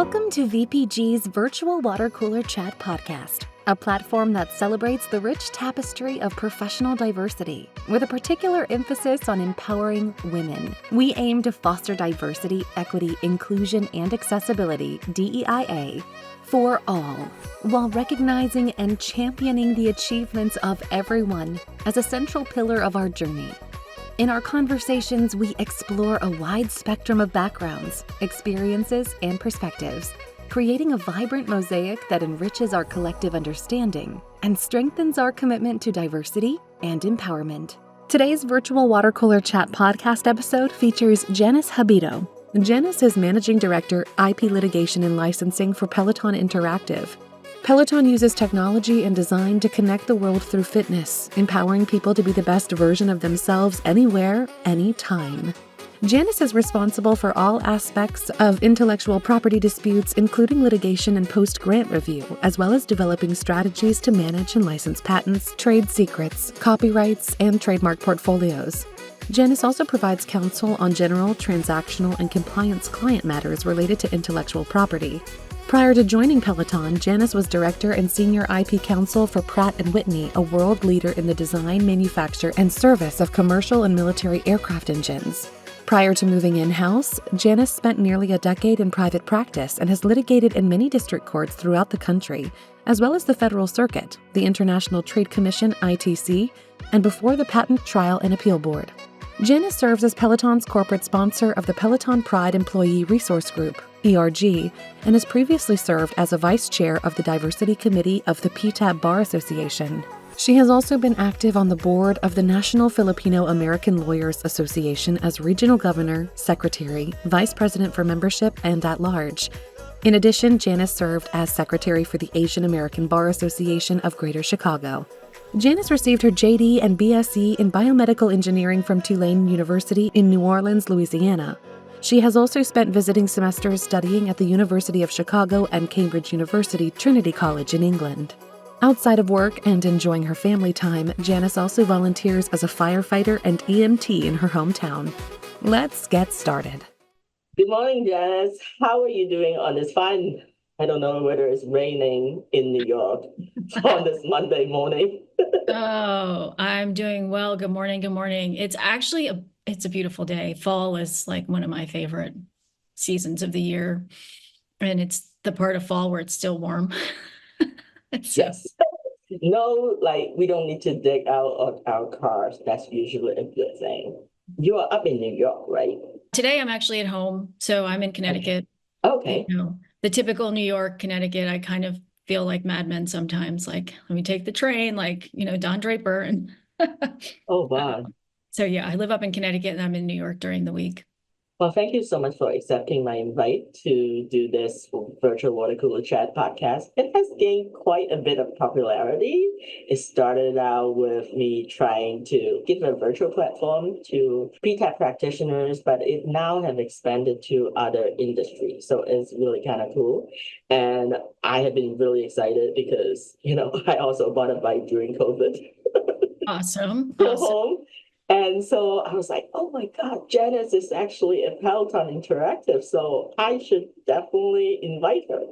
Welcome to VPG's Virtual Water Cooler Chat podcast, a platform that celebrates the rich tapestry of professional diversity, with a particular emphasis on empowering women. We aim to foster diversity, equity, inclusion, and accessibility, DEIA, for all, while recognizing and championing the achievements of everyone as a central pillar of our journey. In our conversations, we explore a wide spectrum of backgrounds, experiences, and perspectives, creating a vibrant mosaic that enriches our collective understanding and strengthens our commitment to diversity and empowerment. Today's Virtual Water Cooler Chat podcast episode features Janice Jabido. Janice is Managing Director, IP Litigation and Licensing for Peloton Interactive. Peloton uses technology and design to connect the world through fitness, empowering people to be the best version of themselves anywhere, anytime. Janice is responsible for all aspects of intellectual property disputes, including litigation and post-grant review, as well as developing strategies to manage and license patents, trade secrets, copyrights, and trademark portfolios. Janice also provides counsel on general, transactional, and compliance client matters related to intellectual property. Prior to joining Peloton, Janice was Director and Senior IP Counsel for Pratt Whitney, a world leader in the design, manufacture, and service of commercial and military aircraft engines. Prior to moving in-house, Janice spent nearly a decade in private practice and has litigated in many district courts throughout the country, as well as the Federal Circuit, the International Trade Commission, ITC, and before the Patent Trial and Appeal Board. Janice serves as Peloton's corporate sponsor of the Peloton Pride Employee Resource Group, ERG, and has previously served as a vice chair of the Diversity Committee of the PTAB Bar Association. She has also been active on the board of the National Filipino American Lawyers Association as regional governor, secretary, vice president for membership, and at large. In addition, Janice served as secretary for the Asian American Bar Association of Greater Chicago. Janice received her JD and B.S.E. in Biomedical Engineering from Tulane University in New Orleans, Louisiana. She has also spent visiting semesters studying at the University of Chicago and Cambridge University, Trinity College in England. Outside of work and enjoying her family time, Janice also volunteers as a firefighter and EMT in her hometown. Let's get started. Good morning, Janice. How are you doing on this fine, I don't know whether it's raining in New York on this Monday morning? Oh, I'm doing well. Good morning. Good morning. It's actually it's a beautiful day. Fall is like one of my favorite seasons of the year. And it's the part of fall where it's still warm. Yes. No, we don't need to dig out of our cars. That's usually a good thing. You are up in New York, right? Today I'm actually at home. So I'm in Connecticut. Okay. You know, the typical New York, Connecticut, I kind of feel like Mad Men sometimes, like, let me take the train, like, Don Draper. And Oh, wow. So yeah, I live up in Connecticut and I'm in New York during the week. Well, thank you so much for accepting my invite to do this virtual water cooler chat podcast. It has gained quite a bit of popularity. It started out with me trying to give a virtual platform to PTAB practitioners, but it now have expanded to other industries. So it's really kind of cool. And I have been really excited because, I also bought a bike during COVID. Awesome. Go home. And so I was like, oh my God, Janice is actually a Peloton Interactive, so I should definitely invite her.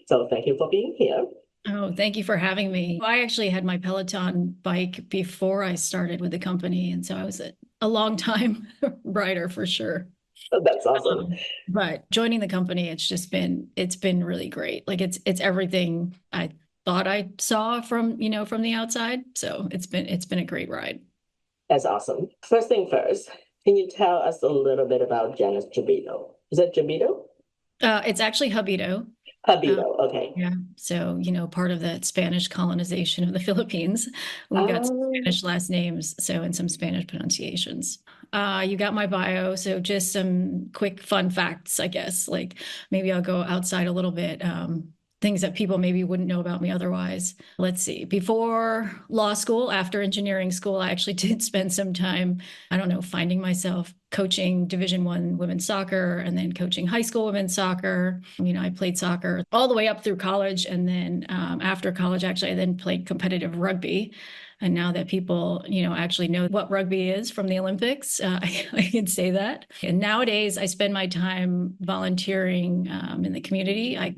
So thank you for being here. Oh, thank you for having me. I actually had my Peloton bike before I started with the company. And so I was a long time rider for sure. Oh, that's awesome. But joining the company, it's been really great. Like it's everything I thought I saw from the outside. So it's been a great ride. That's awesome. First thing first, can you tell us a little bit about Janice Jabido? Is that Jabido? It's actually Jabido. Jabido, okay. Yeah. So, part of the Spanish colonization of the Philippines, we've got some Spanish last names, and some Spanish pronunciations. You got my bio. So just some quick fun facts, I guess, like maybe I'll go outside a little bit. Things that people maybe wouldn't know about me otherwise. Let's see. Before law school, after engineering school, I actually did spend some time, finding myself coaching Division I women's soccer and then coaching high school women's soccer. I played soccer all the way up through college. And then after college, actually, I then played competitive rugby. And now that people, actually know what rugby is from the Olympics, I can say that. And nowadays, I spend my time volunteering in the community. I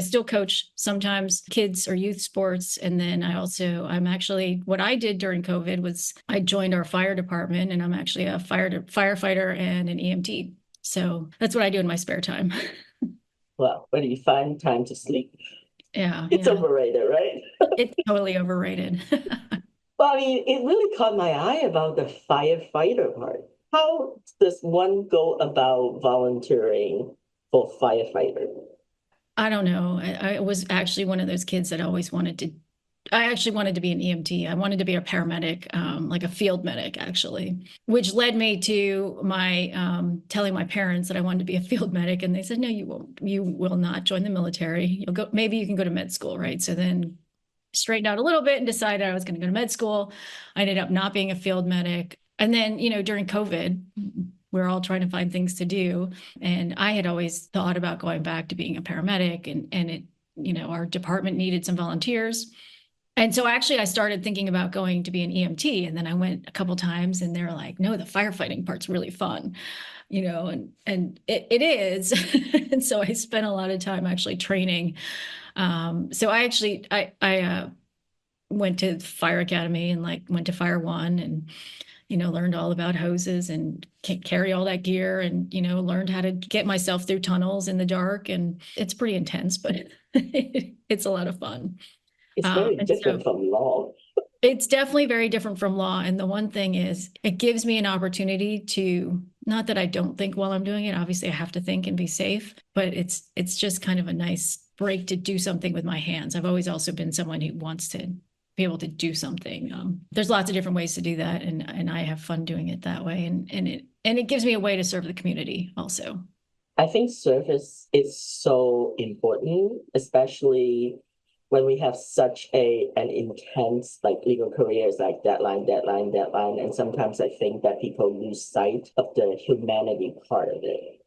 still coach sometimes kids or youth sports. And then what I did during COVID was I joined our fire department, and I'm actually a firefighter and an EMT. So that's what I do in my spare time. Well, where do you find time to sleep? Yeah. It's overrated, right? It's totally overrated. Well, I mean, it really caught my eye about the firefighter part. How does one go about volunteering for firefighter? I don't know. I was actually one of those kids that I actually wanted to be an EMT. I wanted to be a paramedic, like a field medic, actually, which led me to my telling my parents that I wanted to be a field medic. And they said, no, you won't. You will not join the military. Maybe you can go to med school, right? So then straightened out a little bit and decided I was going to go to med school. I ended up not being a field medic. And then, during COVID, we're all trying to find things to do. And I had always thought about going back to being a paramedic, and it, our department needed some volunteers. And so actually I started thinking about going to be an EMT, and then I went a couple times and they're like, no, the firefighting part's really fun, and it is. And so I spent a lot of time actually training. So I went to fire academy and went to Fire One, and learned all about hoses and carry all that gear, and learned how to get myself through tunnels in the dark. And it's pretty intense, but it's a lot of fun. It's very different from law. It's definitely very different from law. And the one thing is, it gives me an opportunity to, not that I don't think while I'm doing it, obviously I have to think and be safe, but it's just kind of a nice break to do something with my hands. I've always also been someone who wants to be able to do something. There's lots of different ways to do that, and I have fun doing it that way. And it gives me a way to serve the community also. I think service is so important, especially when we have such an intense legal careers, like deadline. And sometimes I think that people lose sight of the humanity part of it.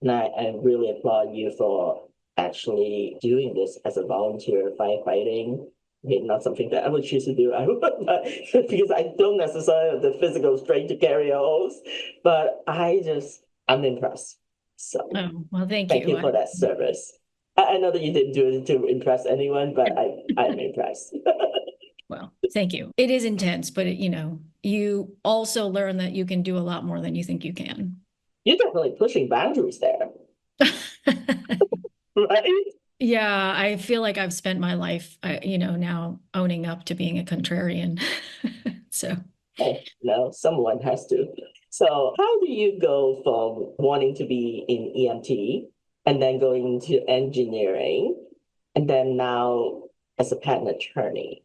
And I really applaud you for actually doing this as a volunteer firefighting. Not something that I would choose to do, because I don't necessarily have the physical strength to carry a hose, but I'm impressed. So, well, thank you. Thank you for that service. I know that you didn't do it to impress anyone, but I'm impressed. Well, thank you. It is intense, but you also learn that you can do a lot more than you think you can. You're definitely pushing boundaries there. Right? Yeah, I feel like I've spent my life, now owning up to being a contrarian. So. Hey, no, someone has to. So how do you go from wanting to be in EMT and then going into engineering, and then now as a patent attorney?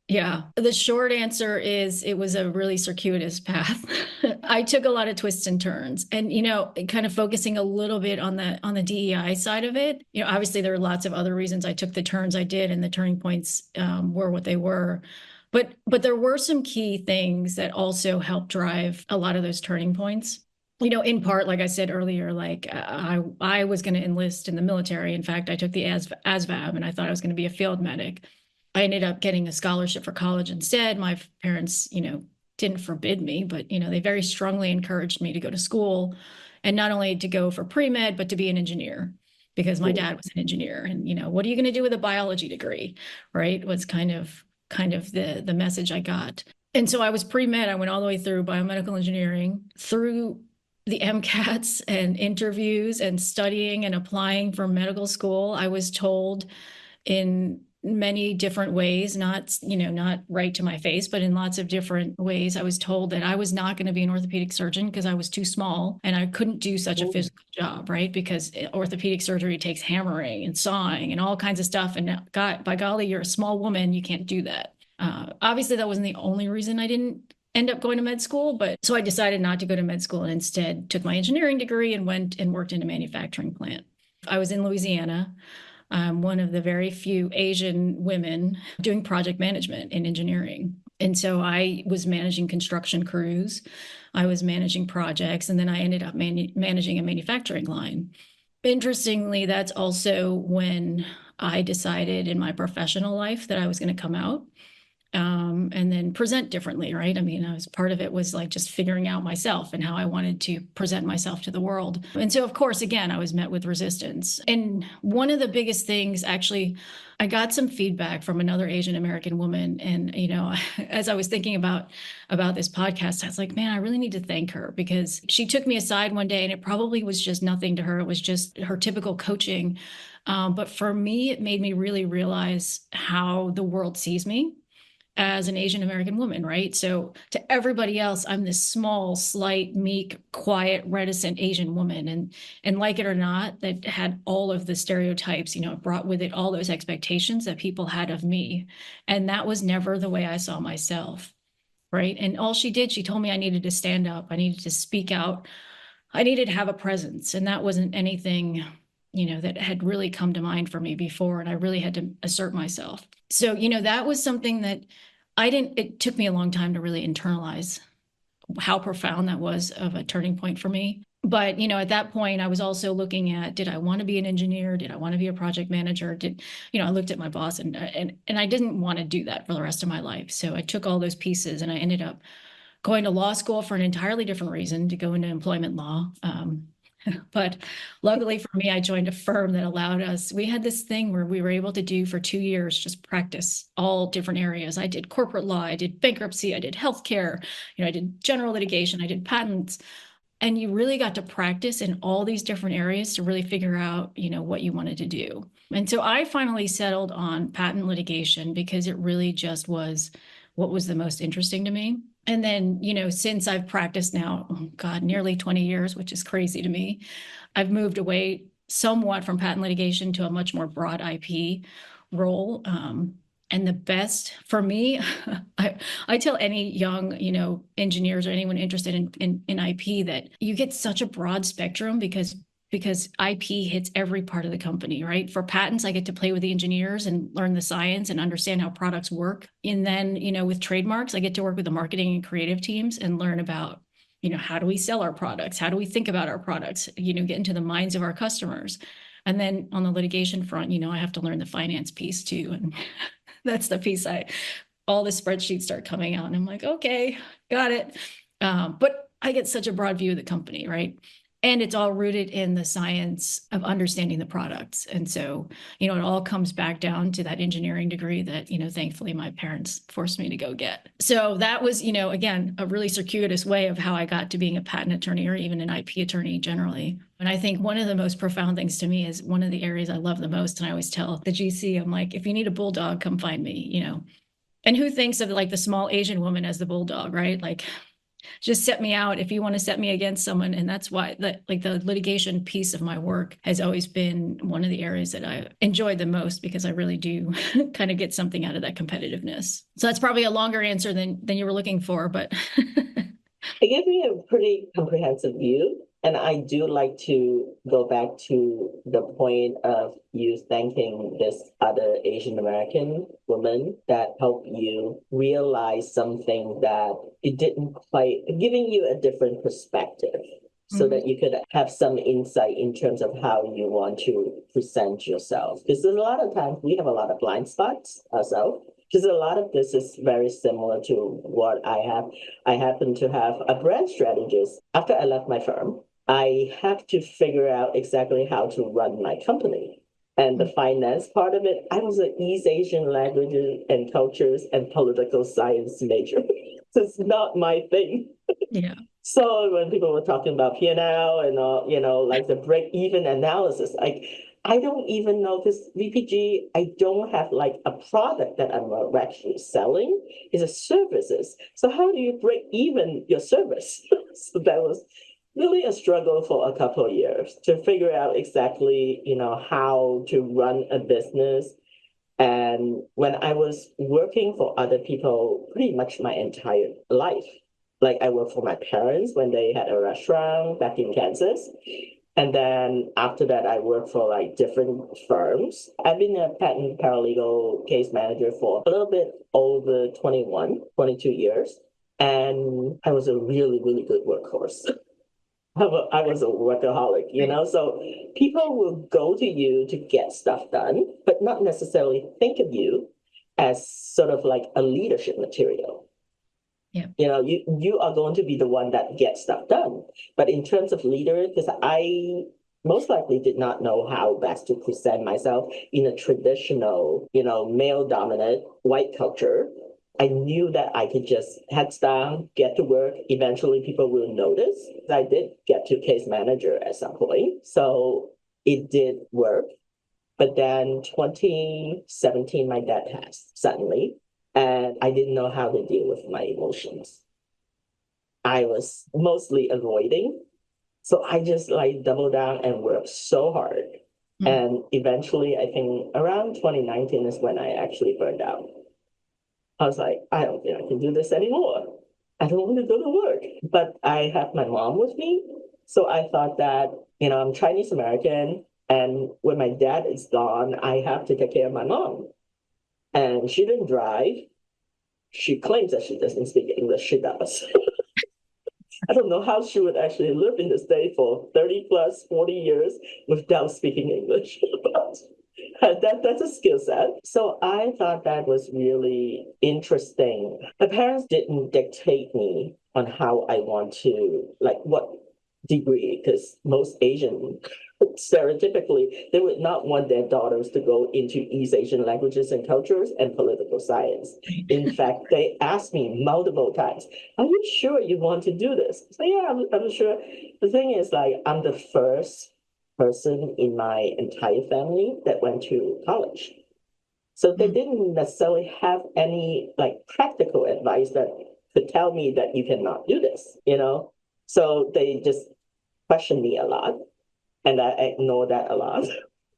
Yeah, the short answer is it was a really circuitous path. I took a lot of twists and turns, and kind of focusing a little bit on the DEI side of it. Obviously there are lots of other reasons I took the turns I did, and the turning points were what they were. But there were some key things that also helped drive a lot of those turning points. In part, like I said earlier, I was going to enlist in the military. In fact, I took the ASVAB, and I thought I was going to be a field medic. I ended up getting a scholarship for college instead. My parents, didn't forbid me, but, they very strongly encouraged me to go to school, and not only to go for pre-med, but to be an engineer, because my dad was an engineer. And, what are you going to do with a biology degree, right? Was kind of the message I got. And so I was pre-med. I went all the way through biomedical engineering, through the MCATs and interviews and studying and applying for medical school. I was told in many different ways, not right to my face, but in lots of different ways, I was told that I was not going to be an orthopedic surgeon because I was too small and I couldn't do such a physical job, right? Because orthopedic surgery takes hammering and sawing and all kinds of stuff. And by golly, you're a small woman, you can't do that. Obviously, that wasn't the only reason I didn't end up going to med school, but so I decided not to go to med school and instead took my engineering degree and went and worked in a manufacturing plant. I was in Louisiana. I'm one of the very few Asian women doing project management in engineering. And so I was managing construction crews, I was managing projects, and then I ended up managing a manufacturing line. Interestingly, that's also when I decided in my professional life that I was going to come out and then present differently, right? I mean, part of it was like just figuring out myself and how I wanted to present myself to the world. And so, of course, again, I was met with resistance. And one of the biggest things, actually, I got some feedback from another Asian American woman. And, as I was thinking about this podcast, I was like, man, I really need to thank her, because she took me aside one day, and it probably was just nothing to her. It was just her typical coaching. But for me, it made me really realize how the world sees me as an Asian American woman, right? So to everybody else, I'm this small, slight, meek, quiet, reticent Asian woman. And like it or not, that had all of the stereotypes, it brought with it all those expectations that people had of me. And that was never the way I saw myself, right? And all she did, she told me I needed to stand up, I needed to speak out, I needed to have a presence. And that wasn't anything that had really come to mind for me before. And I really had to assert myself. So, that was something that it took me a long time to really internalize how profound that was of a turning point for me. But, at that point, I was also looking at, did I want to be an engineer? Did I want to be a project manager? I looked at my boss and I didn't want to do that for the rest of my life. So I took all those pieces and I ended up going to law school for an entirely different reason, to go into employment law. But luckily for me, I joined a firm that allowed us, we had this thing where we were able to do for 2 years, just practice all different areas. I did corporate law, I did bankruptcy, I did healthcare, I did general litigation, I did patents. And you really got to practice in all these different areas to really figure out, what you wanted to do. And so I finally settled on patent litigation because it really just was what was the most interesting to me. And then, since I've practiced now, oh God, nearly 20 years, which is crazy to me, I've moved away somewhat from patent litigation to a much more broad IP role. And the best for me, I tell any young, engineers or anyone interested in IP that you get such a broad spectrum because IP hits every part of the company, right? For patents, I get to play with the engineers and learn the science and understand how products work. And then, with trademarks, I get to work with the marketing and creative teams and learn about, how do we sell our products? How do we think about our products? Get into the minds of our customers. And then on the litigation front, I have to learn the finance piece too. And that's the piece all the spreadsheets start coming out and I'm like, okay, got it. But I get such a broad view of the company, right? And it's all rooted in the science of understanding the products. And so, it all comes back down to that engineering degree that, thankfully my parents forced me to go get. So that was, again, a really circuitous way of how I got to being a patent attorney or even an IP attorney generally. And I think one of the most profound things to me is one of the areas I love the most. And I always tell the GC, I'm like, if you need a bulldog, come find me, And who thinks of like the small Asian woman as the bulldog, right? Like, just set me out if you want to set me against someone. And that's why the litigation piece of my work has always been one of the areas that I enjoyed the most, because I really do kind of get something out of that competitiveness. So that's probably a longer answer than you were looking for, but It gave me a pretty comprehensive view. And I do like to go back to the point of you thanking this other Asian American woman that helped you realize something that it didn't quite, giving you a different perspective so that you could have some insight in terms of how you want to present yourself. Because a lot of times we have a lot of blind spots ourselves. Because a lot of this is very similar to what I have. I happen to have a brand strategist. After I left my firm, I have to figure out exactly how to run my company. And the finance part of it, I was an East Asian languages and cultures and political science major. So it's not my thing. yeah. So when people were talking about P&L and all, like the break-even analysis, I don't even know, because VPG, I don't have like a product that I'm actually selling. It's a services. So how do you break even your service? So that was really a struggle for a couple of years to figure out exactly, how to run a business. And when I was working for other people pretty much my entire life, like I worked for my parents when they had a restaurant back in Kansas. And then after that, I worked for like different firms. I've been a patent paralegal case manager for a little bit over 22 years. And I was a really, really good workhorse. I was a workaholic, so people will go to you to get stuff done, but not necessarily think of you as sort of like a leadership material. Yeah. You are going to be the one that gets stuff done. But in terms of leader, because I most likely did not know how best to present myself in a traditional, male-dominant white culture. I knew that I could just heads down, get to work. Eventually, people will notice. I did get to case manager at some point, so it did work. But then 2017, my dad passed suddenly, and I didn't know how to deal with my emotions. I was mostly avoiding. So I just like doubled down and worked so hard. And eventually, I think around 2019 is when I actually burned out. I was like, I don't think I can do this anymore. I don't want to go to work. But I have my mom with me. So I thought that, I'm Chinese American. And when my dad is gone, I have to take care of my mom. And she didn't drive. She claims that she doesn't speak English. She does. I don't know how she would actually live in the state for 30 plus 40 years without speaking English. But that's a skill set. So I thought that was really interesting. My parents didn't dictate me on how I want to, like what degree, because most Asian, stereotypically, they would not want their daughters to go into East Asian languages and cultures and political science. In fact, they asked me multiple times, are you sure you want to do this? So yeah, I'm sure. The thing is, like, I'm the first person in my entire family that went to college. So they didn't necessarily have any like practical advice that could tell me that you cannot do this, So they just questioned me a lot, and I ignored that a lot.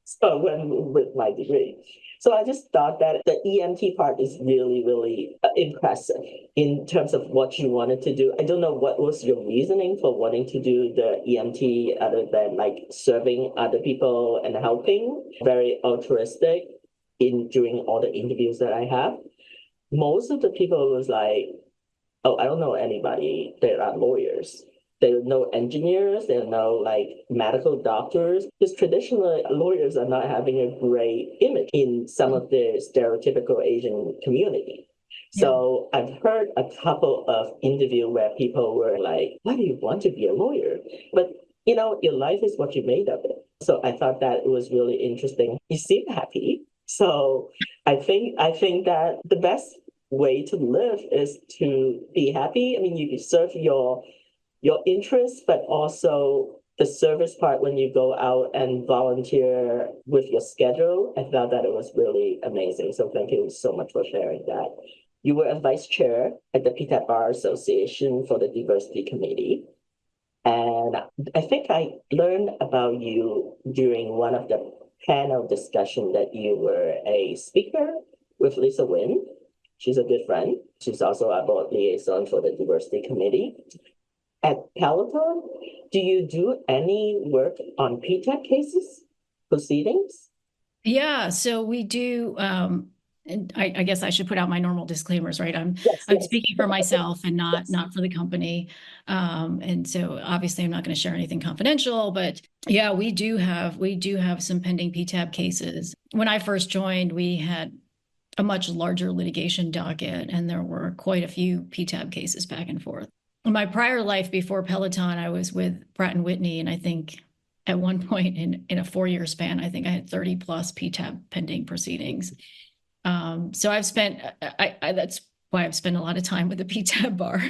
So I went with my degree. So I just thought that the EMT part is really, really impressive in terms of what you wanted to do. I don't know what was your reasoning for wanting to do the EMT other than like serving other people and helping. Very altruistic during all the interviews that I have. Most of the people was like, oh, I don't know anybody that are lawyers. There are no engineers, there are no like medical doctors, because traditionally lawyers are not having a great image in some of the stereotypical Asian community. So I've heard a couple of interviews where people were like, why do you want to be a lawyer? But your life is what you made of it. So I thought that it was really interesting. You seem happy. So I think that the best way to live is to be happy. I mean, you can serve your interests, but also the service part when you go out and volunteer with your schedule. I thought that it was really amazing. So thank you so much for sharing that. You were a vice chair at the PTAB Bar Association for the Diversity Committee. And I think I learned about you during one of the panel discussion that you were a speaker with Lisa Wynn. She's a good friend. She's also a board liaison for the Diversity Committee. At Peloton, do you do any work on PTAB cases, proceedings? Yeah, so we do. And I guess I should put out my normal disclaimers, right? I'm speaking for myself and not for the company. And so obviously I'm not going to share anything confidential, but yeah, we do have some pending PTAB cases. When I first joined, we had a much larger litigation docket, and there were quite a few PTAB cases back and forth. In my prior life before Peloton, I was with Pratt Whitney, and I think at one point in a 4-year span, I think I had 30 plus PTAB pending proceedings. So I've spent, that's why I've spent a lot of time with the PTAB bar.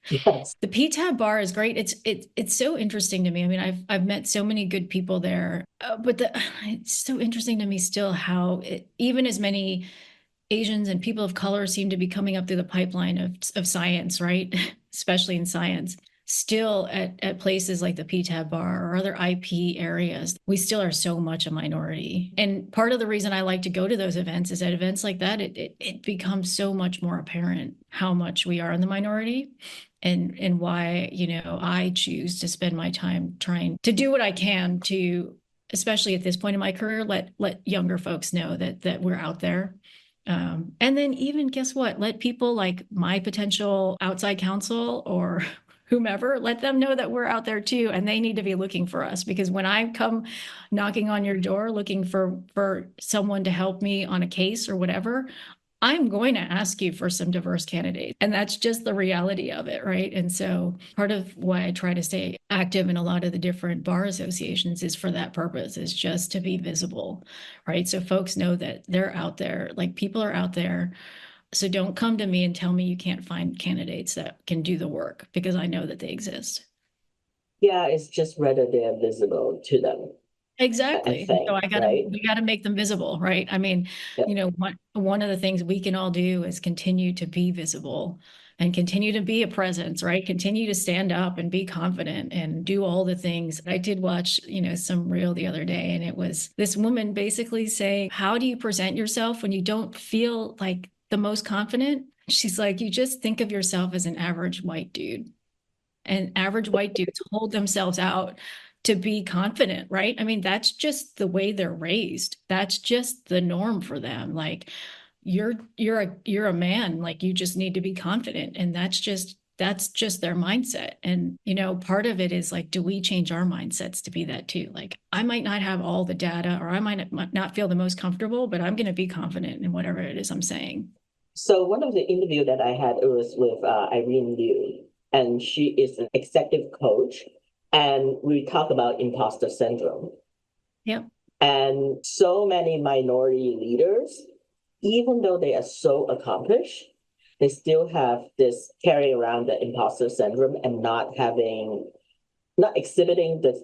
Yes. The PTAB bar is great. It's so interesting to me. I mean, I've met so many good people there, but it's so interesting to me still how even as many Asians and people of color seem to be coming up through the pipeline of science, right? Especially in science. Still at places like the PTAB bar or other IP areas, we still are so much a minority. And part of the reason I like to go to those events is at events like that, it becomes so much more apparent how much we are in the minority and why, I choose to spend my time trying to do what I can to, especially at this point in my career, let younger folks know that we're out there. And then even guess what? Let people like my potential outside counsel or whomever, let them know that we're out there too, and they need to be looking for us, because when I come knocking on your door looking for someone to help me on a case or whatever, I'm going to ask you for some diverse candidates. And that's just the reality of it, right? And so part of why I try to stay active in a lot of the different bar associations is for that purpose, is just to be visible, right? So folks know that they're out there, like people are out there. So don't come to me and tell me you can't find candidates that can do the work, because I know that they exist. Yeah, it's just whether they're visible to them. Exactly. So Right? we gotta make them visible, right? I mean, Yeah. one of the things we can all do is continue to be visible and continue to be a presence, right? Continue to stand up and be confident and do all the things. I did watch, some reel the other day, and it was this woman basically saying, how do you present yourself when you don't feel like the most confident? She's like, you just think of yourself as an average white dude. And average white dudes hold themselves out to be confident, right? I mean, that's just the way they're raised. That's just the norm for them. Like you're a man, like you just need to be confident. And that's just their mindset. And part of it is like, do we change our mindsets to be that too? Like I might not have all the data, or I might not feel the most comfortable, but I'm going to be confident in whatever it is I'm saying. So one of the interview that I had, it was with Irene Liu, and she is an executive coach, and we talk about imposter syndrome. Yep. And so many minority leaders, even though they are so accomplished, they still have this carry around the imposter syndrome and not exhibiting the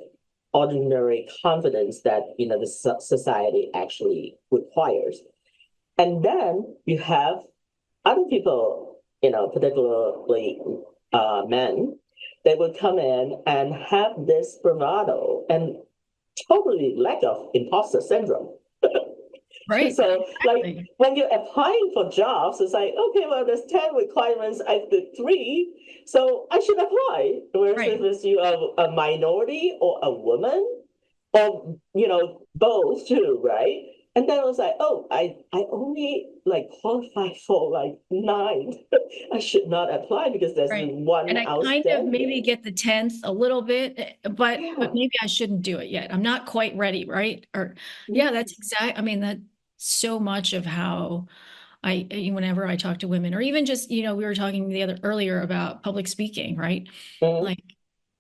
ordinary confidence that the society actually requires. And then you have other people, particularly men, they would come in and have this bravado and totally lack of imposter syndrome. Right. So, Exactly. like when you're applying for jobs, it's like, okay, well, there's 10 requirements. I did 3, so I should apply. Whereas Right. if it's you a minority or a woman, or both too, right? And then I was like, oh, I only qualify for 9. I should not apply because there's Right. one And I kind of maybe outstanding. get the 10th a little bit, but Yeah. maybe I shouldn't do it yet. I'm not quite ready, right? Or yeah, that's I mean, that's so much of how whenever I talk to women, or even just, we were talking earlier about public speaking, right? Mhm. Like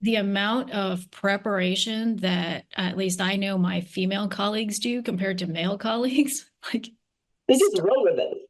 the amount of preparation that at least I know my female colleagues do compared to male colleagues, like They just roll with it.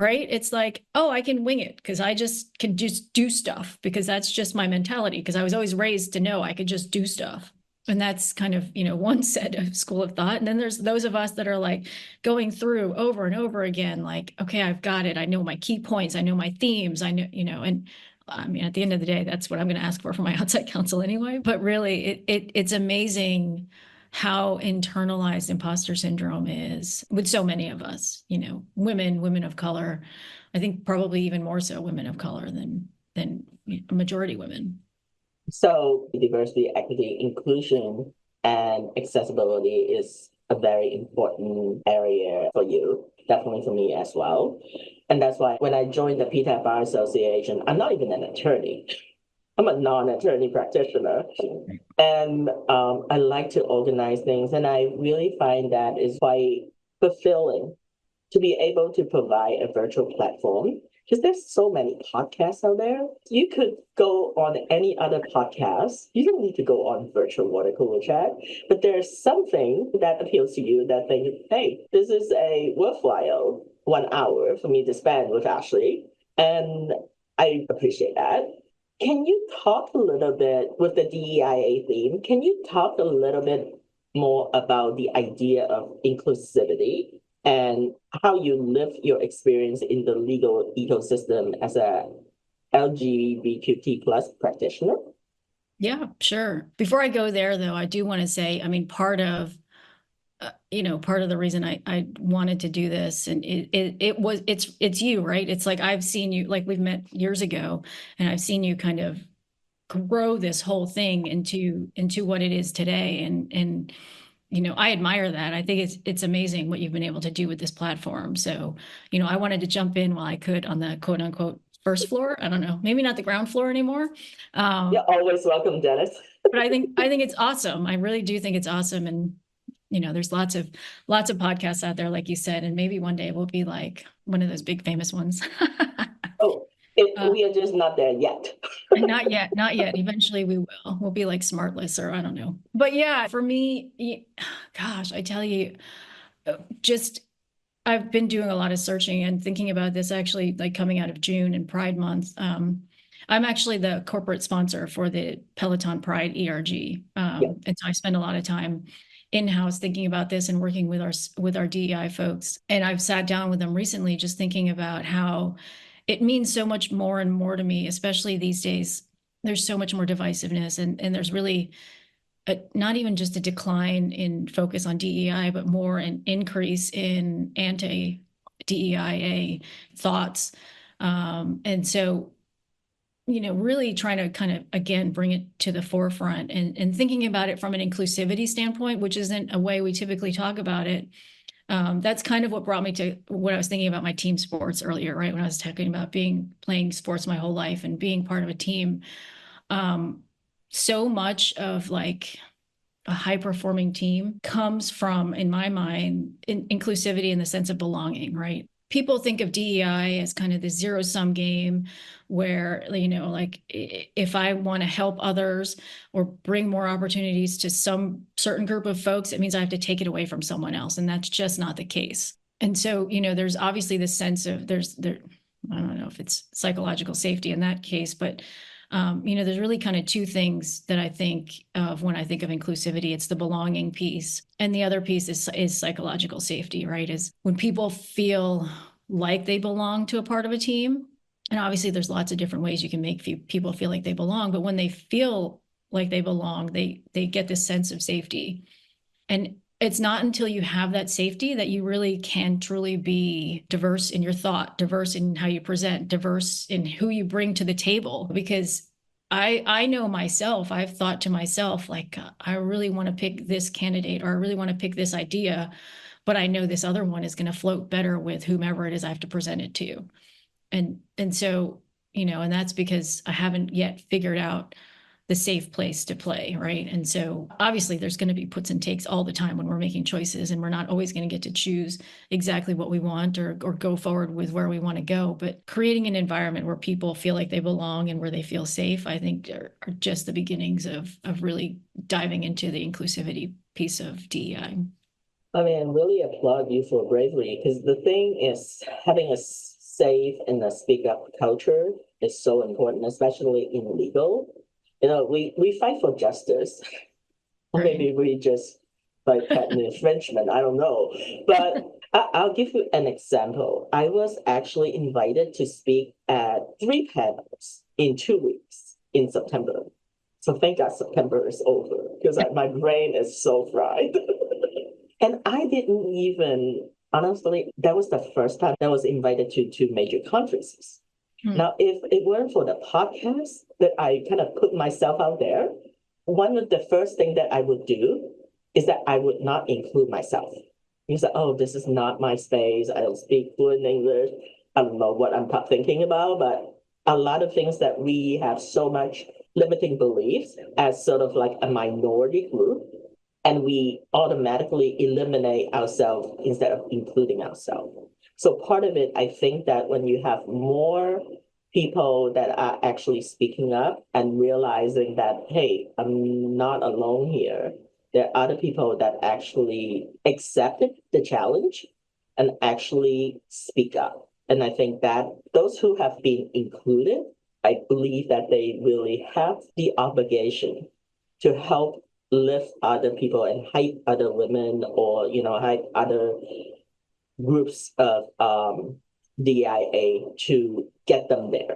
right? It's like, oh, I can wing it because I just can just do stuff, because that's just my mentality, because I was always raised to know I could just do stuff. And that's kind of, one set of school of thought. And then there's those of us that are like going through over and over again, like, okay, I've got it. I know my key points. I know my themes. I know, and I mean, at the end of the day, that's what I'm going to ask for my outside counsel anyway. But really, it's amazing how internalized imposter syndrome is with so many of us, women of color. I think probably even more so women of color than majority women. So diversity, equity, inclusion, and accessibility is a very important area for you, definitely for me as well. And that's why when I joined the PTAB Bar Association, I'm not even an attorney. I'm a non-attorney practitioner. And I like to organize things. And I really find that is quite fulfilling to be able to provide a virtual platform, because there's so many podcasts out there. You could go on any other podcast. You don't need to go on virtual water cooler chat, but there's something that appeals to you that think, hey, this is a worthwhile 1 hour for me to spend with Ashley. And I appreciate that. Can you talk a little bit with the DEIA theme? Can you talk a little bit more about the idea of inclusivity and how you live your experience in the legal ecosystem as a LGBTQ plus practitioner? Yeah, sure. Before I go there, though, I do want to say, I mean, part of the reason I wanted to do this, and it's you, right? It's like I've seen you, like we've met years ago, and I've seen you kind of grow this whole thing into what it is today, and I admire that. I think it's amazing what you've been able to do with this platform. So, I wanted to jump in while I could on the quote unquote first floor. I don't know, maybe not the ground floor anymore. You're always welcome, Janice. But I think it's awesome. I really do think it's awesome. And there's lots of podcasts out there, like you said, and maybe one day we'll be like one of those big famous ones. Oh, we are just not there yet. Not yet. Eventually we will. We'll be like Smartless, or I don't know. But yeah, for me, gosh, I tell you, just I've been doing a lot of searching and thinking about this, actually, like coming out of June and Pride Month. I'm actually the corporate sponsor for the Peloton Pride ERG. And so I spend a lot of time in-house thinking about this and working with our DEI folks. And I've sat down with them recently just thinking about how it means so much more and more to me, especially these days. There's so much more divisiveness, and there's really not even just a decline in focus on DEI, but more an increase in anti-DEIA thoughts. And so, really trying to kind of, again, bring it to the forefront and thinking about it from an inclusivity standpoint, which isn't a way we typically talk about it. That's kind of what brought me to what I was thinking about my team sports earlier, right? When I was talking about playing sports my whole life and being part of a team. So much of like a high performing team comes from, in my mind, inclusivity in the sense of belonging, right? People think of DEI as kind of the zero sum game where, like if I want to help others or bring more opportunities to some certain group of folks, it means I have to take it away from someone else. And that's just not the case. And so, there's obviously this sense of I don't know if it's psychological safety in that case, but there's really kind of two things that I think of when I think of inclusivity. It's the belonging piece. And the other piece is psychological safety, right? Is when people feel like they belong to a part of a team. And obviously there's lots of different ways you can make people feel like they belong. But when they feel like they belong, they get this sense of safety. And it's not until you have that safety that you really can truly be diverse in your thought, diverse in how you present, diverse in who you bring to the table. Because I know myself, I've thought to myself, like, I really want to pick this candidate, or I really want to pick this idea, but I know this other one is going to float better with whomever it is I have to present it to. And so, and that's because I haven't yet figured out the safe place to play, right? And so obviously there's going to be puts and takes all the time when we're making choices, and we're not always going to get to choose exactly what we want or go forward with where we want to go. But creating an environment where people feel like they belong and where they feel safe, I think are just the beginnings of really diving into the inclusivity piece of DEI. I mean, really applaud you for bravery, because the thing is, having a safe and a speak up culture is so important, especially in legal. We fight for justice. Or Right. maybe we just fight patent infringement. I don't know. But I'll give you an example. I was actually invited to speak at 3 panels in 2 weeks in September. So thank God September is over, because my brain is so fried. And I didn't even, honestly, that was the first time I was invited to 2 major conferences. Now, if it weren't for the podcast that I kind of put myself out there, one of the first things that I would do is that I would not include myself. You say, oh, this is not my space. I don't speak fluent English. I don't know what I'm thinking about, but a lot of things that we have so much limiting beliefs as sort of like a minority group, and we automatically eliminate ourselves instead of including ourselves. So part of it, I think that when you have more people that are actually speaking up and realizing that, hey, I'm not alone here. There are other people that actually accepted the challenge and actually speak up. And I think that those who have been included, I believe that they really have the obligation to help lift other people and hype other women, or, hype other groups of DIA to get them there.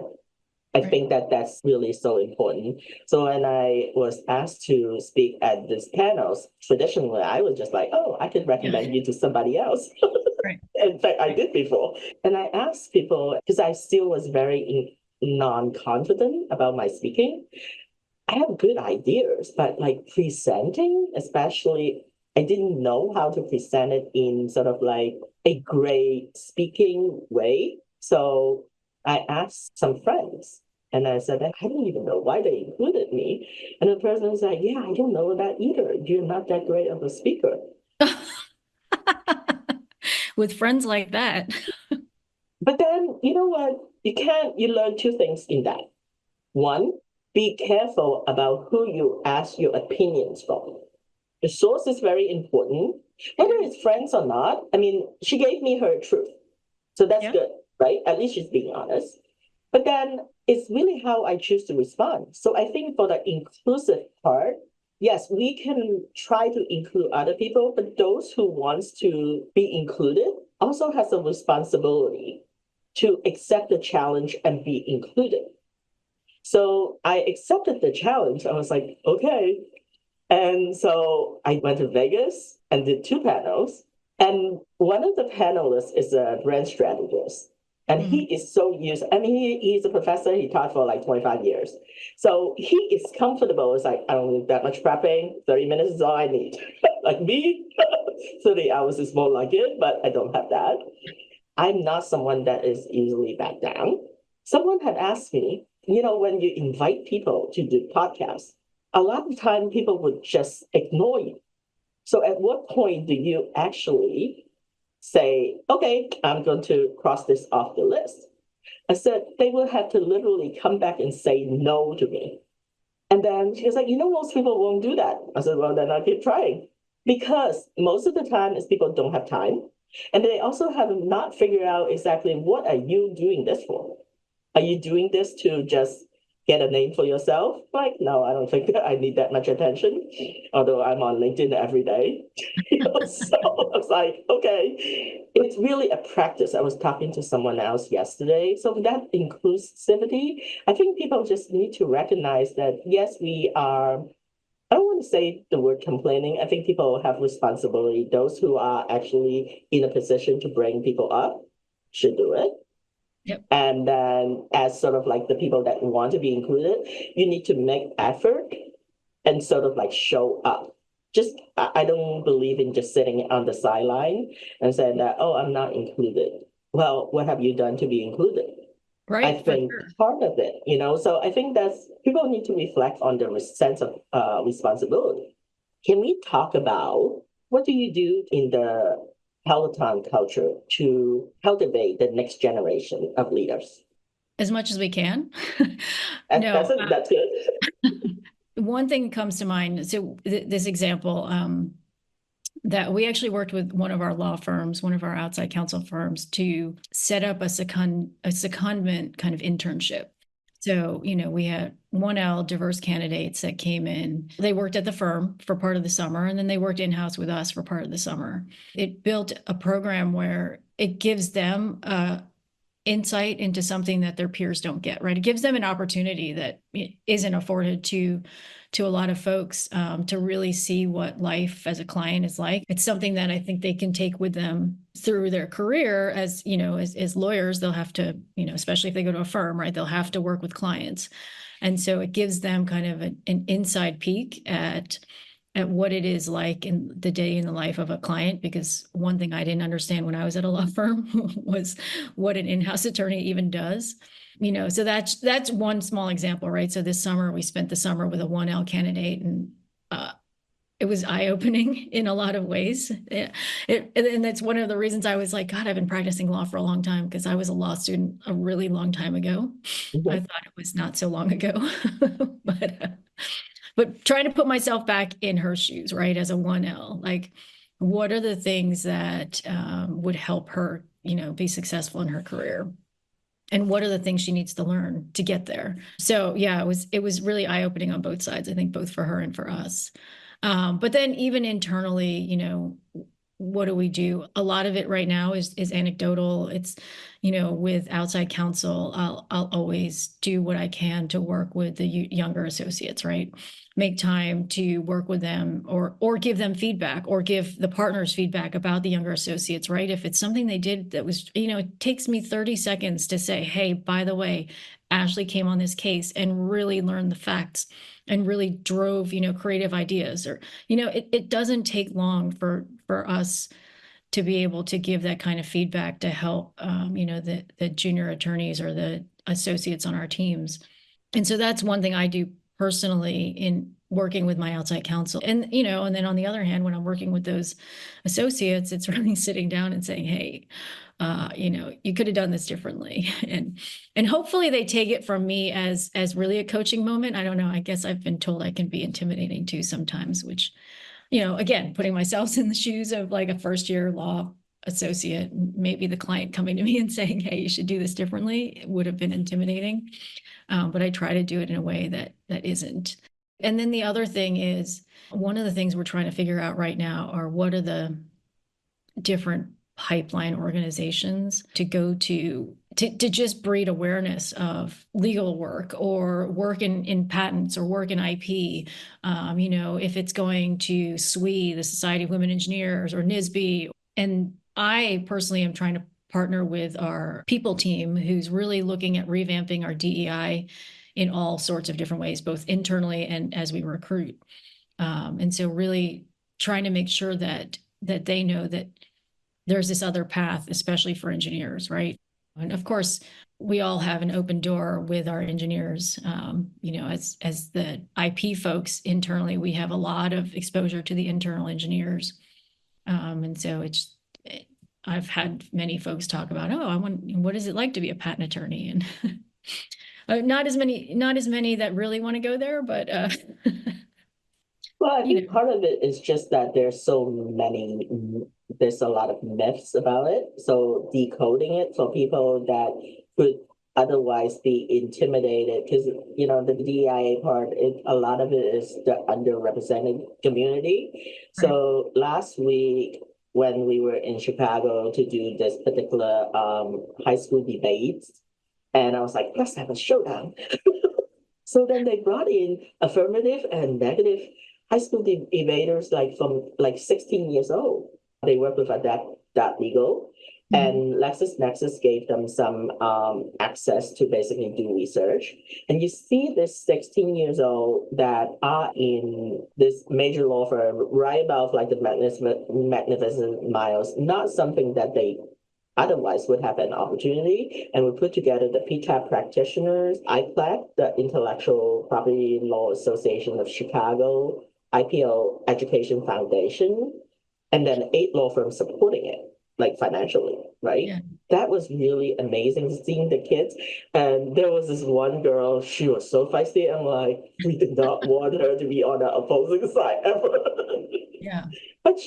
I think that that's really so important. So when I was asked to speak at these panels, traditionally, I was just like, oh, I could recommend you to somebody else. Right. In fact, I did before. And I asked people, because I still was very non-confident about my speaking. I have good ideas, but like presenting, especially, I didn't know how to present it in sort of like a great speaking way. So I asked some friends, and I said, I don't even know why they included me. And the person was like, yeah, I don't know that either. You're not that great of a speaker. with friends like that. But then, you know what? You learn two things in that. One, be careful about who you ask your opinions from. The source is very important, whether it's friends or not. I mean, she gave me her truth. So that's good, right? At least she's being honest. But then it's really how I choose to respond. So I think for the inclusive part, yes, we can try to include other people, but those who wants to be included also has a responsibility to accept the challenge and be included. So I accepted the challenge. I was like, okay. And so I went to Vegas and did two panels. And one of the panelists is a brand strategist. And he is so used, I mean, he's a professor, he taught for like 25 years. So he is comfortable. It's like, I don't need that much prepping. 30 minutes is all I need. Like me, 30 hours is more like it, but I don't have that. I'm not someone that is easily back down. Someone had asked me, when you invite people to do podcasts, a lot of time people would just ignore you. So at what point do you actually say, okay, I'm going to cross this off the list? I said, they will have to literally come back and say no to me. And then she was like, most people won't do that. I said, well, then I'll keep trying. Because most of the time is people don't have time. And they also have not figured out exactly what are you doing this for? Are you doing this to just get a name for yourself? Like, no, I don't think that I need that much attention, although I'm on LinkedIn every day. So I was like, okay, it's really a practice. I was talking to someone else yesterday. So that inclusivity, I think people just need to recognize that, yes, we are, I don't want to say the word complaining. I think people have responsibility. Those who are actually in a position to bring people up should do it. Yep. And then as sort of like the people that want to be included, you need to make effort and sort of like show up. I don't believe in just sitting on the sideline and saying that, oh, I'm not included. Well, what have you done to be included? Right. I think part of it, so I think people need to reflect on the sense of responsibility. Can we talk about what do you do in the Peloton culture to cultivate the next generation of leaders? As much as we can. No, that's good. One thing comes to mind. So this example, that we actually worked with one of our law firms, one of our outside counsel firms, to set up a secondment kind of internship. So, we had 1L diverse candidates that came in. They worked at the firm for part of the summer, and then they worked in-house with us for part of the summer. It built a program where it gives them insight into something that their peers don't get, right? It gives them an opportunity that isn't afforded to a lot of folks to really see what life as a client is like. It's something that I think they can take with them through their career as lawyers. They'll have to, especially if they go to a firm, right? They'll have to work with clients. And so it gives them kind of an inside peek at what it is like in the day in the life of a client, because one thing I didn't understand when I was at a law firm was what an in-house attorney even does. So that's one small example, right? So this summer, we spent the summer with a 1L candidate, and it was eye-opening in a lot of ways. And that's one of the reasons I was like, God, I've been practicing law for a long time, because I was a law student a really long time ago. Mm-hmm. I thought it was not so long ago, but trying to put myself back in her shoes, right? As a 1L, like, what are the things that would help her, be successful in her career? And what are the things she needs to learn to get there? So yeah, it was really eye-opening on both sides, I think, both for her and for us. But then even internally, what do we do? A lot of it right now is anecdotal. It's, with outside counsel, I'll always do what I can to work with the younger associates, right? Make time to work with them, or give them feedback, or give the partners feedback about the younger associates, right? If it's something they did that was, it takes me 30 seconds to say, hey, by the way, Ashley came on this case and really learned the facts and really drove, creative ideas, or, it doesn't take long for us to be able to give that kind of feedback to help, the junior attorneys or the associates on our teams. And so that's one thing I do personally working with my outside counsel. And, and then on the other hand, when I'm working with those associates, it's really sitting down and saying, hey, you could have done this differently. And hopefully they take it from me as really a coaching moment. I don't know. I guess I've been told I can be intimidating too sometimes, which, again, putting myself in the shoes of like a first year law associate, maybe the client coming to me and saying, hey, you should do this differently, it would have been intimidating. But I try to do it in a way that isn't. And then the other thing is, one of the things we're trying to figure out right now are what are the different pipeline organizations to go to just breed awareness of legal work or work in patents or work in IP. If it's going to SWE, the Society of Women Engineers, or NISB. And I personally am trying to partner with our people team who's really looking at revamping our DEI in all sorts of different ways, both internally and as we recruit. And so really trying to make sure that they know that there's this other path, especially for engineers, right? And of course, we all have an open door with our engineers. As the IP folks internally, we have a lot of exposure to the internal engineers. And so I've had many folks talk about, what is it like to be a patent attorney? And not as many that really want to go there, but well, I think part of it is just that there's a lot of myths about it. So decoding it for people that could otherwise be intimidated, because the DEIA part, a lot of it is the underrepresented community. Right. So last week, when we were in Chicago to do this particular high school debates, and I was like, let's have a showdown. So then they brought in affirmative and negative high school debaters, from 16 years old. They work with that legal. And LexisNexis gave them some access to basically do research. And you see this 16 years old that are in this major law firm right above the Magnificent Miles, not something that they otherwise would have an opportunity. And we put together the PTAB practitioners, IPLAC, the Intellectual Property Law Association of Chicago, IPO Education Foundation, and then 8 law firms supporting it, financially, right? Yeah. That was really amazing seeing the kids. And there was this one girl, she was so feisty. I'm like, we did not want her to be on the opposing side ever. Yeah. But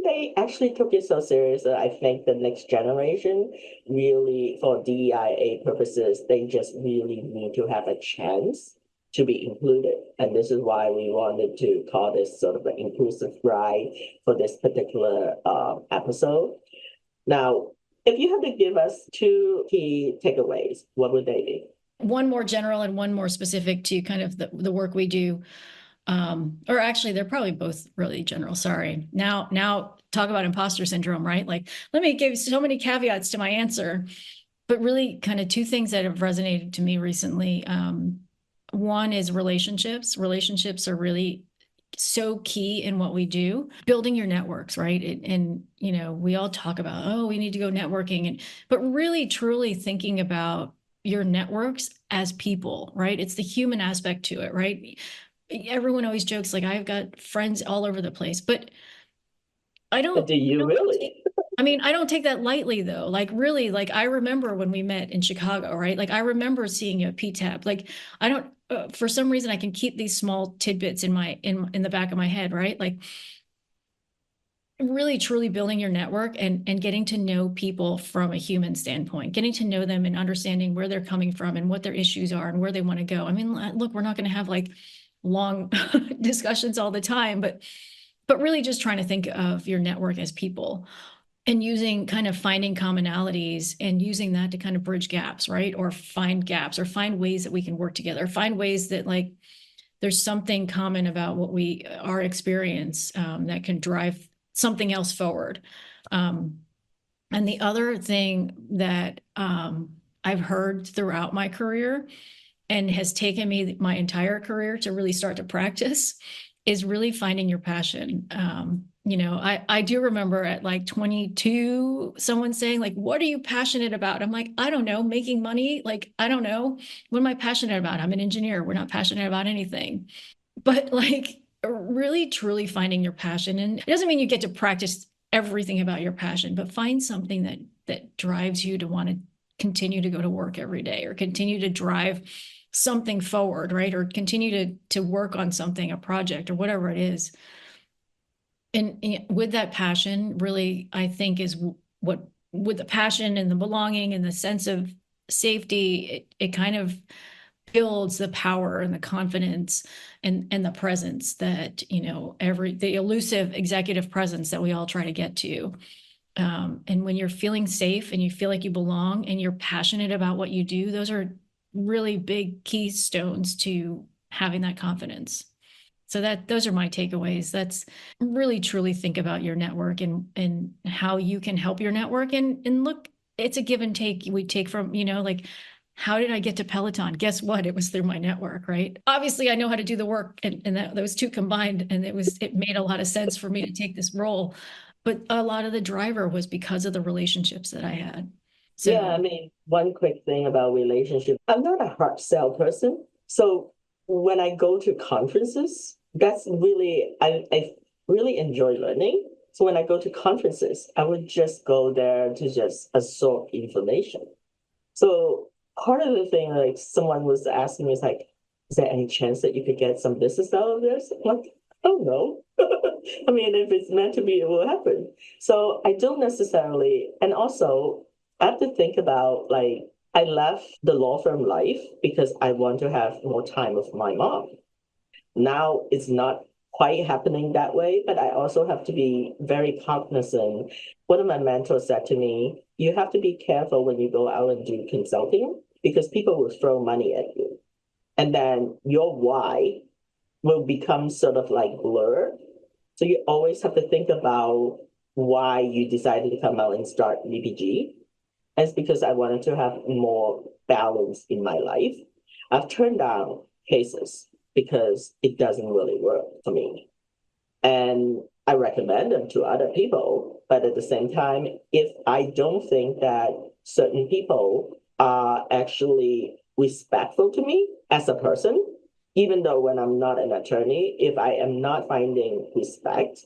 they actually took it so serious that I think the next generation really, for DEIA purposes, they just really need to have a chance to be included. And this is why we wanted to call this sort of an inclusive ride for this particular episode. Now, if you had to give us 2 key takeaways, what would they be? One more general and one more specific to kind of the work we do. Or actually, they're probably both really general. Sorry. Now talk about imposter syndrome, right? Let me give so many caveats to my answer, but really kind of 2 things that have resonated to me recently. One is relationships. Relationships are really so key in what we do. Building your networks, right? And we all talk about, we need to go networking, but really truly thinking about your networks as people, right? It's the human aspect to it, right? Everyone always jokes I've got friends all over the place, but I don't. But do you really? I don't take that lightly though. Really, I remember when we met in Chicago, right? I remember seeing you at PTAB. I don't, for some reason I can keep these small tidbits in the back of my head, right? Really truly building your network and getting to know people from a human standpoint, getting to know them and understanding where they're coming from and what their issues are and where they want to go. Look, we're not going to have long discussions all the time, but really just trying to think of your network as people and finding commonalities and using that to kind of bridge gaps, right? Or find gaps or find ways that we can work together, find ways that there's something common about our experience that can drive something else forward. And the other thing that I've heard throughout my career and has taken me my entire career to really start to practice is really finding your passion. I do remember at 22, someone saying what are you passionate about? I'm like, I don't know, making money. I don't know. What am I passionate about? I'm an engineer. We're not passionate about anything. but like really truly finding your passion. And it doesn't mean you get to practice everything about your passion, but find something that drives you to want to continue to go to work every day, or continue to drive something forward, right? Or continue to work on something, a project or whatever it is. And with that passion, really, I think is what, with the passion and the belonging and the sense of safety, it kind of builds the power and the confidence and the presence that, the elusive executive presence that we all try to get to. And when you're feeling safe and you feel like you belong and you're passionate about what you do, those are really big keystones to having that confidence. So those are my takeaways. That's really truly think about your network and how you can help your network. And look, it's a give and take. We take from, like, how did I get to Peloton? Guess what? It was through my network, right? Obviously, I know how to do the work, and those two combined, and it made a lot of sense for me to take this role. But a lot of the driver was because of the relationships that I had. So Yeah, I mean, one quick thing about relationships. I'm not a hard sell person. So when I go to conferences, that's really, I really enjoy learning. So when I go to conferences, I would just go there to just absorb information. So part of the thing, like someone was asking me, is like, is there any chance that you could get some business out of this? I'm like, oh no. I mean, if it's meant to be, it will happen. So I don't necessarily, and also I have to think about, like, I left the law firm life because I want to have more time with my mom. Now it's not quite happening that way, but I also have to be very cognizant. One of my mentors said to me, you have to be careful when you go out and do consulting because people will throw money at you. And then your why will become sort of like blurred. So you always have to think about why you decided to come out and start VPG. And it's because I wanted to have more balance in my life. I've turned down cases because it doesn't really work for me. And I recommend them to other people. But at the same time, if I don't think that certain people are actually respectful to me as a person, even though when I'm not an attorney, if I am not finding respect,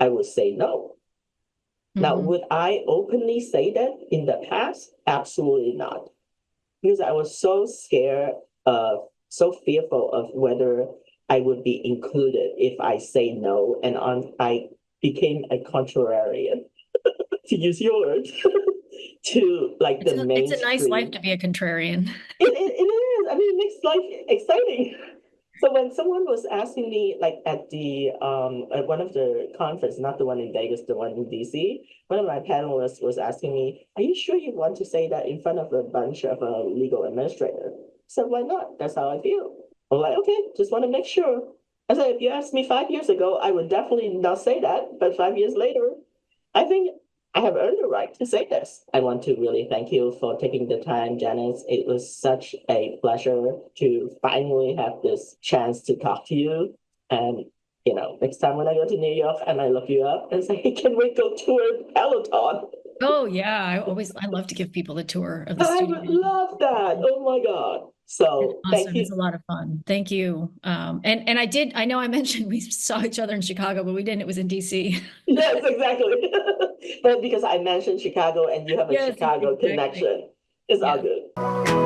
I would say no. Now, would I openly say that in the past? Absolutely not. Because I was so scared so fearful of whether I would be included if I say no. And I became a contrarian, to use your word, to like the mainstream. It's a nice life to be a contrarian. It is. I mean, it makes life exciting. So when someone was asking me, like at one of the conference, not the one in Vegas, the one in DC, one of my panelists was asking me, "Are you sure you want to say that in front of a bunch of legal administrators?" I said, "Why not? That's how I feel." I'm like, "Okay, just want to make sure." I said, "If you asked me 5 years ago, I would definitely not say that. But 5 years later, I think I have earned the right to say this." I want to really thank you for taking the time, Janice. It was such a pleasure to finally have this chance to talk to you. And, next time when I go to New York and I look you up and say, hey, can we go tour Peloton? Oh, yeah. I love to give people a tour of the I studio. would love that. Oh, my God. So Awesome. thank you. It's a lot of fun. Thank you. I know I mentioned we saw each other in Chicago, but we didn't. It was in DC. Yes, exactly. But because I mentioned Chicago and you have a Yes, Chicago exactly. connection, it's all good.